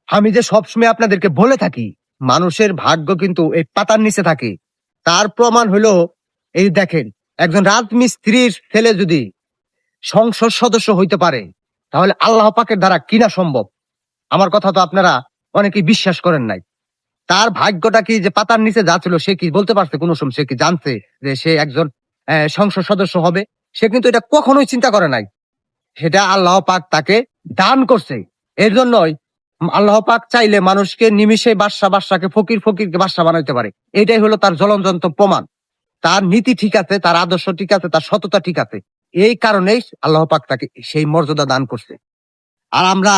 আমি যে সবসময় আপনাদেরকে বলে থাকি মানুষের ভাগ্য কিন্তু এই পাতার নিচে থাকে, তার প্রমাণ হলো এই দেখেন, একজন রাজমিস্ত্রির ছেলে যদি সংসদ সদস্য হইতে পারে তাহলে আল্লাহ পাকের দ্বারা কিনা সম্ভব। আমার কথা তো আপনারা অনেকেই বিশ্বাস করেন নাই। তার ভাগ্যটা কি যে পাতার নিচে যা ছিল সে কি বলতে পারছে কোন সময়? সে কি জানছে যে সে একজন সংসদ সদস্য হবে? সে কিন্তু এটা কখনোই চিন্তা করে নাই। সেটা আল্লাহ পাক তাকে দান করছে। এর জন্যই আল্লাহ পাক চাইলে মানুষকে নিমিষে বাদশাকে ফকির, ফকিরকে বাদশা বানাইতে পারে। এটাই হলো তার জ্বলন্ত প্রমাণ। তার নীতি ঠিক আছে, তার আদর্শ ঠিক আছে, তার সততা ঠিক আছে। এই কারণেই আল্লাহ পাক তাকে সেই মর্যাদা দান করছে। আর আমরা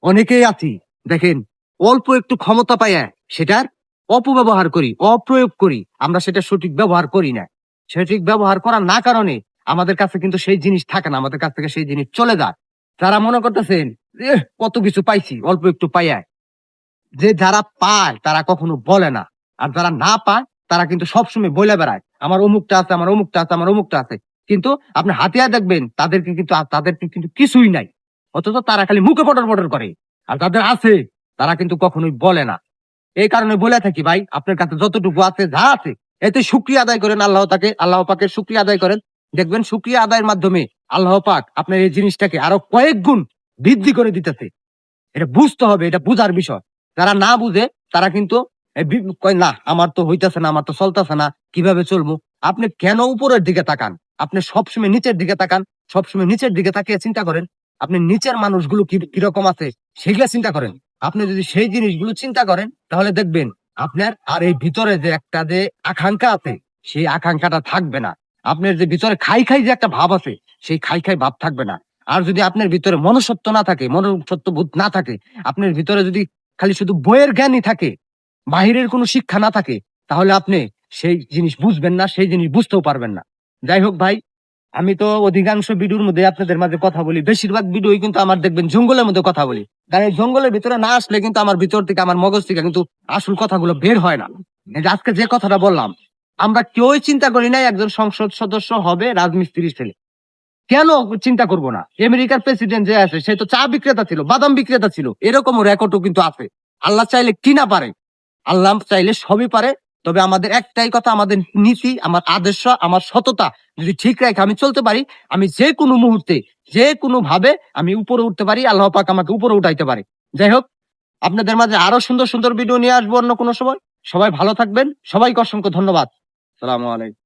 অনেকেই আছি, দেখেন, অল্প একটু ক্ষমতা পাইয়া সেটার অপব্যবহার করি, অপ্রয়োগ করি। আমরা সেটা সঠিক ব্যবহার করি না। সঠিক ব্যবহার করার না কারণে আমাদের কাছে কিন্তু সেই জিনিস থাকে না, আমাদের কাছ থেকে সেই জিনিস চলে যায়। যারা মনে করতেছেন কত কিছু পাইছি অল্প একটু পাইয়া, যে যারা পায় তারা কখনো বলে না, আর যারা না পায় তারা কিন্তু সবসময় বলে বেড়ায় আমার অমুকটা আছে, আমার অমুকটা আছে, আমার অমুকটা আছে। কিন্তু আপনি হাতিয়া দেখবেন তাদেরকে কিন্তু কিছুই নাই, অথচ তারা খালি মুখে পটর পটর করে। আর যাদের আছে তারা কিন্তু কখনোই বলে না। এই কারণে বলে থাকি ভাই, আপনার কাছে যতটুকু আছে, যা আছে, এতে শুকরিয়া আদায় করেন, আল্লাহ পাকের শুকরিয়া আদায় করেন। দেখবেন শুকরিয়া আদায়ের মাধ্যমে আল্লাহ পাক আপনার এই জিনিসটাকে আরো কয়েক গুণ বৃদ্ধি করে দিতেছে। এটা বুঝতে হবে, এটা বুঝার বিষয়। যারা না বুঝে তারা কিন্তু কয় না আমার তো হইতেছে না, আমার তো চলতেছে না, কিভাবে চলবো? আপনি কেন উপরের দিকে তাকান? আপনি সবসময় নিচের দিকে তাকান। সবসময় নিচের দিকে তাকিয়ে চিন্তা করেন আপনি নিচের মানুষগুলো কিরকম আছে, সেগুলা চিন্তা করেন। আপনি যদি সেই জিনিসগুলো চিন্তা করেন তাহলে দেখবেন আপনার আর এই ভিতরে যে একটা যে আকাঙ্ক্ষা আছে সেই আকাঙ্ক্ষাটা থাকবে না। আপনার যে ভিতরে খাই খাই যে একটা ভাব আছে সেই খাই খাই ভাব থাকবে না। আর যদি আপনার ভিতরে মনুষ্যত্ব না থাকে, মনুষ্যত্ব বোধ না থাকে, আপনার ভিতরে যদি খালি শুধু বইয়ের জ্ঞানই থাকে, বাহিরের কোনো শিক্ষা না থাকে, তাহলে আপনি সেই জিনিস বুঝবেন না, সেই জিনিস বুঝতেও পারবেন না। যাই হোক ভাই, আমি তো অধিকাংশ ভিডিওর মধ্যে আপনাদের মাঝে কথা বলি, বেশিরভাগ ভিডিওই কিন্তু আমার দেখবেন জঙ্গলের মধ্যে কথা বলি। কারণ এই জঙ্গলের ভিতরে না আসলে কিন্তু আমার ভিতর থেকে, আমার মগজ থেকে কিন্তু আসল কথাগুলো বের হয় না। এই যে আজকে যে কথাটা বললাম, আমরা কেউই চিন্তা করি নাই একজন সংসদ সদস্য হবে রাজমিস্ত্রির ছেলে। কেন চিন্তা করব না? আমেরিকার প্রেসিডেন্ট যে আছে সে তো চা বিক্রেতা ছিল, বাদাম বিক্রেতা ছিল, এরকম রেকর্ডও কিন্তু আছে। আল্লাহ চাইলে কি না পারে? আল্লাহ চাইলে সবই পারে। তবে আমাদের একটাই কথা, আমাদের নীতি, আমার আদর্শ, আমার সততা যদি ঠিক রেখে আমি চলতে পারি, আমি যে কোনো মুহূর্তে, যে কোনো ভাবে আমি উপরে উঠতে পারি, আল্লাহ পাক আমাকে উপরে উঠাইতে পারে। যাই হোক, আপনাদের মাঝে আরো সুন্দর সুন্দর ভিডিও নিয়ে আসবো অন্য কোনো সময়। সবাই ভালো থাকবেন, সবাইকে অসংখ্য ধন্যবাদ। সালামু আলাইকুম।